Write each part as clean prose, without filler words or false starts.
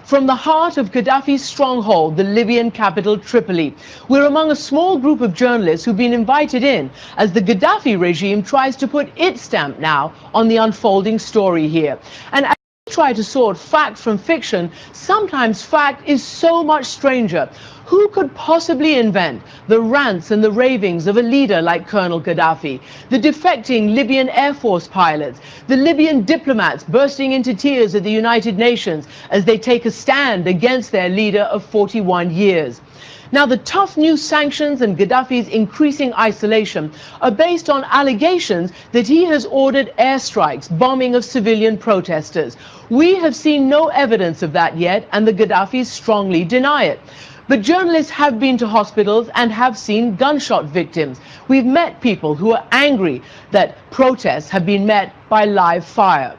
from the heart of Gadhafi's stronghold, the Libyan capital Tripoli. We're among a small group of journalists who've been invited in as the Gadhafi regime tries to put its stamp now on the unfolding story here. And as we try to sort fact from fiction, sometimes fact is so much stranger. Who could possibly invent the rants and the ravings of a leader like Colonel Gadhafi, the defecting Libyan Air Force pilots, the Libyan diplomats bursting into tears at the United Nations as they take a stand against their leader of 41 years? Now, the tough new sanctions and Gadhafi's increasing isolation are based on allegations that he has ordered airstrikes, bombing of civilian protesters. We have seen no evidence of that yet, and the Gadhafis strongly deny it. But journalists have been to hospitals and have seen gunshot victims. We've met people who are angry that protests have been met by live fire.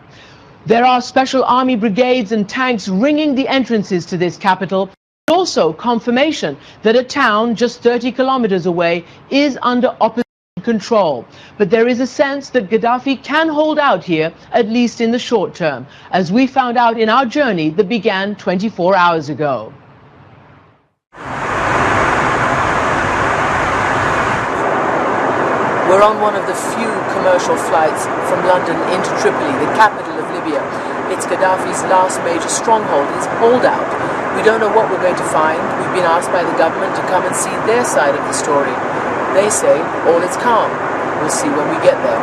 There are special army brigades and tanks ringing the entrances to this capital. Also confirmation that a town just 30 kilometers away is under opposition control. But there is a sense that Gadhafi can hold out here, at least in the short term, as we found out in our journey that began 24 hours ago. We're on one of the few commercial flights from London into Tripoli, the capital of Libya. It's Gadhafi's last major stronghold, his holdout. We don't know what we're going to find. We've been asked by the government to come and see their side of the story. They say all is calm. We'll see when we get there.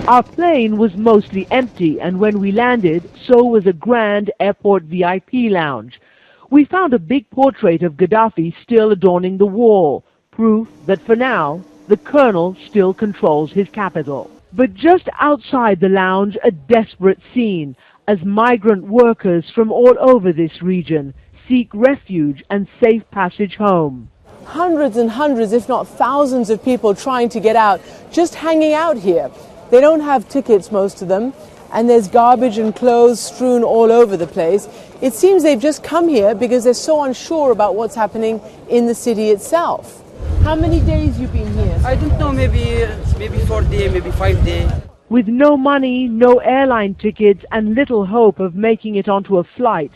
Our plane was mostly empty, and when we landed, so was a grand airport VIP lounge. We found a big portrait of Gadhafi still adorning the wall, proof that for now, the colonel still controls his capital. But just outside the lounge, a desperate scene, as migrant workers from all over this region seek refuge and safe passage home. Hundreds and hundreds, if not thousands of people trying to get out, just hanging out here. They don't have tickets, most of them, and there's garbage and clothes strewn all over the place. It seems they've just come here because they're so unsure about what's happening in the city itself. How many days you been here? I don't know, maybe 4 days, maybe 5 days. With no money, no airline tickets, and little hope of making it onto a flight,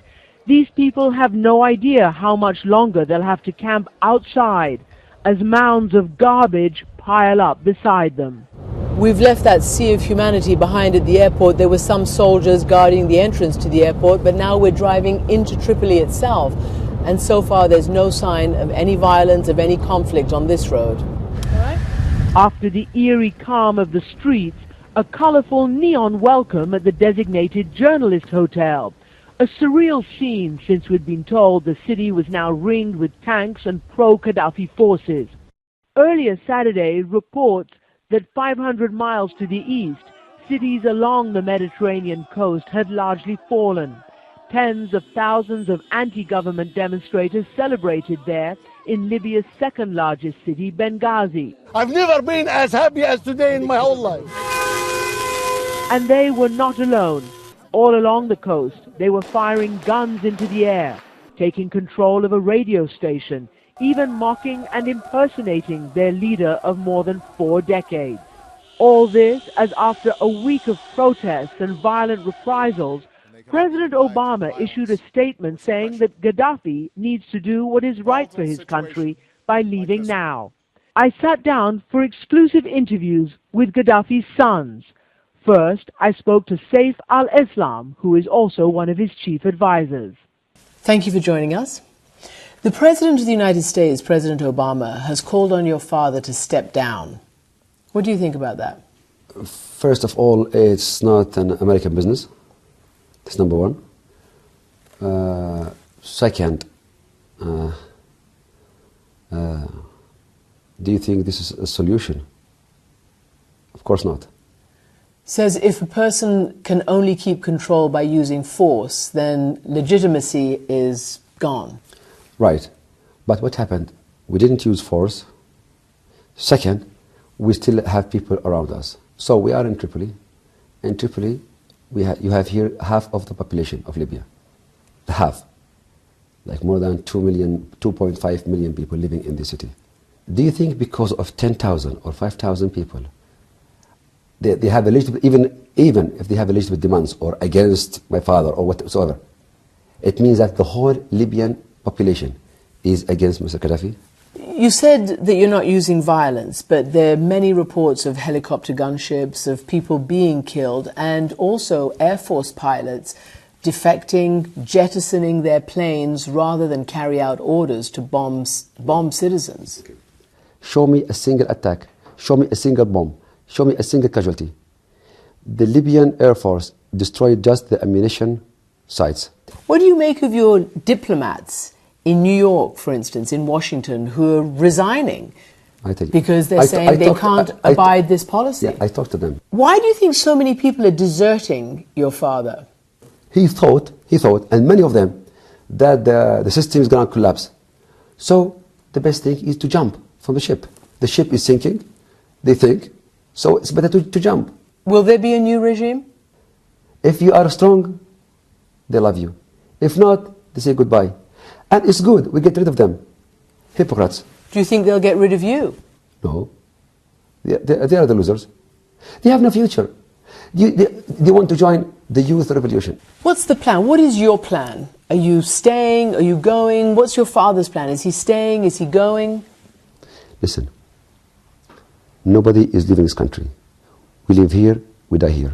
these people have no idea how much longer they'll have to camp outside as mounds of garbage pile up beside them. We've left that sea of humanity behind at the airport. There were some soldiers guarding the entrance to the airport, but now we're driving into Tripoli itself. And so far there's no sign of any violence, of any conflict on this road. After the eerie calm of the streets, a colorful neon welcome at the designated journalist hotel. A surreal scene since we'd been told the city was now ringed with tanks and pro-Gadhafi forces. Earlier Saturday, reports that 500 miles to the east, cities along the Mediterranean coast had largely fallen. Tens of thousands of anti-government demonstrators celebrated there in Libya's second largest city, Benghazi. I've never been as happy as today in my whole life. And they were not alone. All along the coast, they were firing guns into the air, taking control of a radio station, even mocking and impersonating their leader of more than 4 decades. All this as after a week of protests and violent reprisals, President Obama issued a statement saying that Gadhafi needs to do what is right for his country by leaving now. I sat down for exclusive interviews with Gadhafi's sons. First, I spoke to Saif al-Islam, who is also one of his chief advisors. Thank you for joining us. The President of the United States, President Obama, has called on your father to step down. What do you think about that? First of all, it's not an American business. That's number one. Second, do you think this is a solution? Of course not. Says if a person can only keep control by using force, then legitimacy is gone. Right. But what happened? We didn't use force. Second, we still have people around us. So we are in Tripoli. In Tripoli, you have here half of the population of Libya. Half. Like more than 2.5 million people living in the city. Do you think because of 10,000 or 5,000 people, they have a legitimate, even if they have a legitimate demands or against my father or whatsoever, it means that the whole Libyan population is against Mr. Gadhafi. You said that you're not using violence, but there are many reports of helicopter gunships, of people being killed, and also Air Force pilots defecting, jettisoning their planes rather than carry out orders to bomb citizens. Show me a single attack, show me a single bomb, show me a single casualty. The Libyan Air Force destroyed just the ammunition sites. What do you make of your diplomats in New York, for instance, in Washington, who are resigning because they're saying they can't abide this policy? Yeah, I talked to them. Why do you think so many people are deserting your father? He thought, and many of them, that the system is going to collapse. So the best thing is to jump from the ship. The ship is sinking, they think, so it's better to jump. Will there be a new regime? If you are strong, they love you. If not, they say goodbye. And it's good, we get rid of them. Hypocrites. Do you think they'll get rid of you? No. They are the losers. They have no future. They want to join the youth revolution. What's the plan? What is your plan? Are you staying? Are you going? What's your father's plan? Is he staying? Is he going? Listen, nobody is leaving this country. We live here, we die here.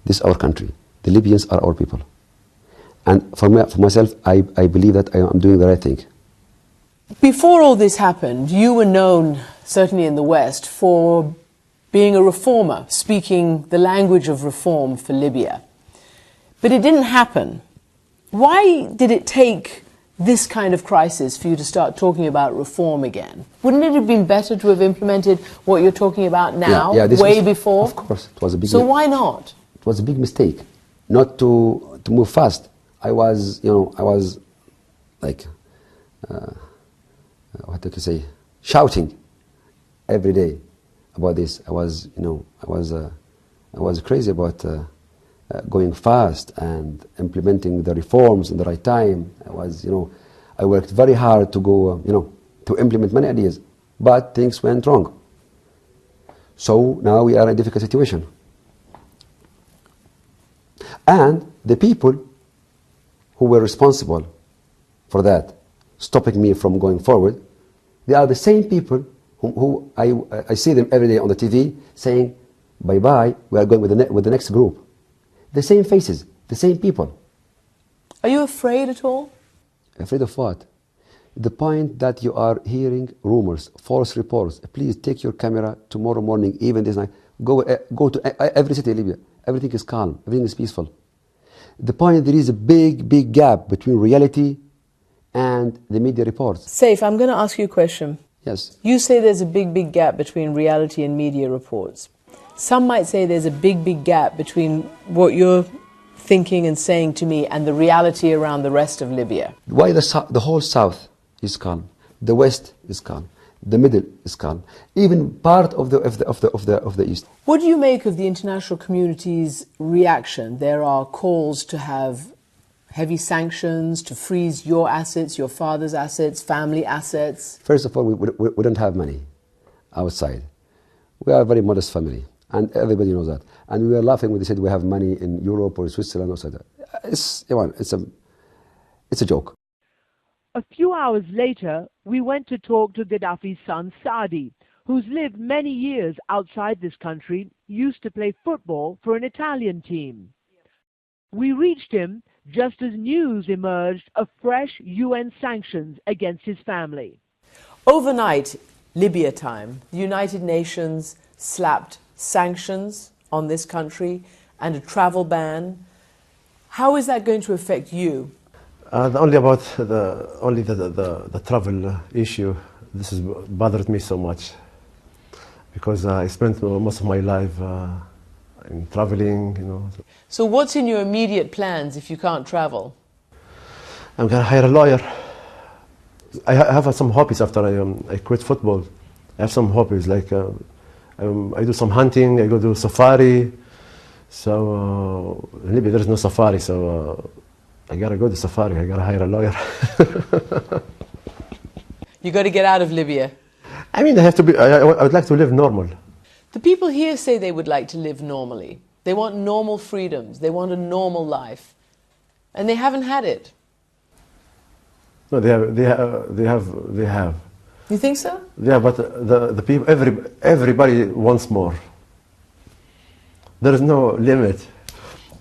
This is our country. The Libyans are our people. And for myself, I believe that I am doing the right thing. Before all this happened, you were known, certainly in the West, for being a reformer, speaking the language of reform for Libya. But it didn't happen. Why did it take this kind of crisis for you to start talking about reform again? Wouldn't it have been better to have implemented what you're talking about now, way before? Of course, it was a big So why not? It was a big mistake, not to move fast. I was like, what did I say, shouting every day about this. I was crazy about going fast and implementing the reforms in the right time. I worked very hard to go, to implement many ideas, but things went wrong. So now we are in a difficult situation. And the people who were responsible for that, stopping me from going forward, they are the same people who I see them every day on the TV saying, bye-bye, we are going with the next group. The same faces, the same people. Are you afraid at all? Afraid of what? The point that you are hearing rumors, false reports, please take your camera tomorrow morning, even this night, go to every city in Libya. Everything is calm, everything is peaceful. The point, there is a big gap between reality and the media reports. Saif, I'm going to ask you a question. Yes. You say there's a big gap between reality and media reports. Some might say there's a big gap between what you're thinking and saying to me and the reality around the rest of Libya. Why the whole south is calm, the west is calm, the middle is calm, even part of the east. What do you make of the international community's reaction? There are calls to have heavy sanctions, to freeze your assets, your father's assets, family assets. First of all, we don't have money outside. We are a very modest family, and everybody knows that. And we were laughing when they said we have money in Europe or Switzerland or something. It's a joke. A few hours later, we went to talk to Gadhafi's son Saadi, who's lived many years outside this country, used to play football for an Italian team. We reached him just as news emerged of fresh UN sanctions against his family. Overnight, Libya time, the United Nations slapped sanctions on this country and a travel ban. How is that going to affect you? Only about the travel issue. This has bothered me so much because I spent most of my life in traveling, So what's in your immediate plans if you can't travel? I'm gonna hire a lawyer. I have some hobbies after I quit football. I have some hobbies like I do some hunting. I go do safari. So in Libya there's no safari, so I gotta go to safari. I gotta hire a lawyer. You got to get out of Libya. I mean, I would like to live normal. The people here say they would like to live normally. They want normal freedoms. They want a normal life. And they haven't had it. No, they have. You think so? Yeah, but the people, everybody wants more. There is no limit.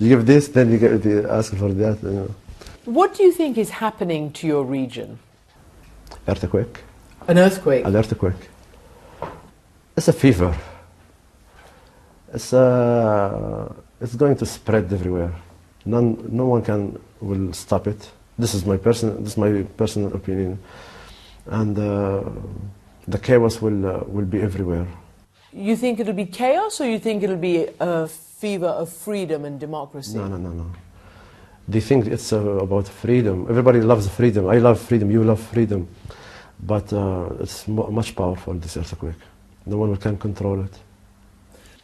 You give this, then you ask for that. You know. What do you think is happening to your region? Earthquake. An earthquake? An earthquake. It's a fever. It's going to spread everywhere. No one will stop it. This is my personal opinion, and the chaos will be everywhere. You think it'll be chaos, or you think it'll be a fever of freedom and democracy? No. They think it's about freedom. Everybody loves freedom. I love freedom. You love freedom, but it's much powerful. This earthquake. No one can control it.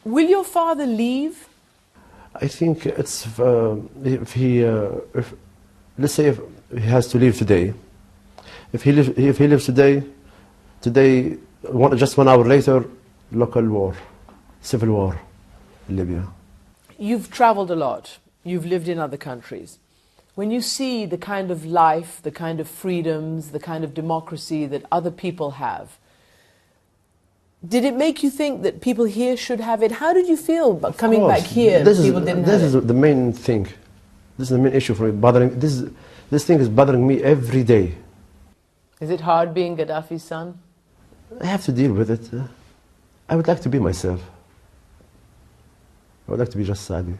Will your father leave? I think it's let's say if he has to leave today. If he lives today, just 1 hour later, local war, civil war in Libya. You've traveled a lot. You've lived in other countries. When you see the kind of life, the kind of freedoms, the kind of democracy that other people have, did it make you think that people here should have it? How did you feel about coming back here? People didn't have it. This is the main thing. This is the main issue for me. This thing is bothering me every day. Is it hard being Gaddafi's son? I have to deal with it. I would like to be myself. I would like to be just Saadi.